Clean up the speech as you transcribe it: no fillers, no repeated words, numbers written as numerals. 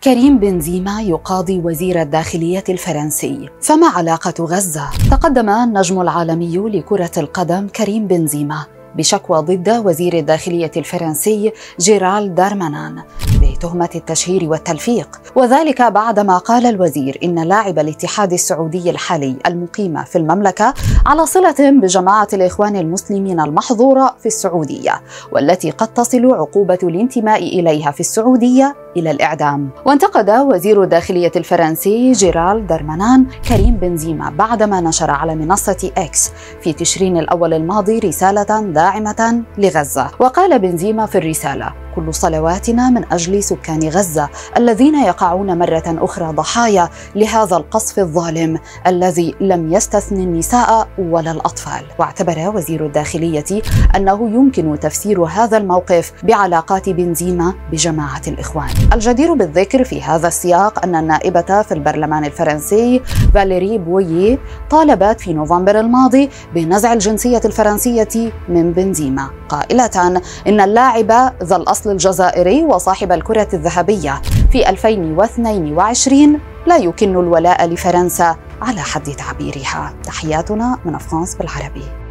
كريم بنزيما يقاضي وزير الداخلية الفرنسي، فما علاقة غزة؟ تقدم النجم العالمي لكرة القدم كريم بنزيما بشكوى ضد وزير الداخلية الفرنسي جيرالد دارمانان بتهمة التشهير والتلفيق، وذلك بعدما قال الوزير إن لاعب الاتحاد السعودي الحالي المقيم في المملكة على صلة بجماعة الإخوان المسلمين المحظورة في السعودية، والتي قد تصل عقوبة الانتماء إليها في السعودية إلى الإعدام. وانتقد وزير الداخلية الفرنسي جيرالد دارمانان كريم بنزيما بعدما نشر على منصة إكس في تشرين الأول الماضي رسالة داعمة لغزة، وقال بنزيما في الرسالة: كل صلواتنا من أجل سكان غزة الذين يقعون مرة أخرى ضحايا لهذا القصف الظالم الذي لم يستثن النساء ولا الأطفال. واعتبر وزير الداخلية أنه يمكن تفسير هذا الموقف بعلاقات بنزيما بجماعة الإخوان. الجدير بالذكر في هذا السياق أن النائبة في البرلمان الفرنسي فاليري بويي طالبت في نوفمبر الماضي بنزع الجنسية الفرنسية من بنزيما، قائلة إن اللاعب ذا الأصل الجزائري وصاحب الكرة الذهبية في 2022 لا يكن الولاء لفرنسا على حد تعبيرها. تحياتنا من فرانس بالعربي.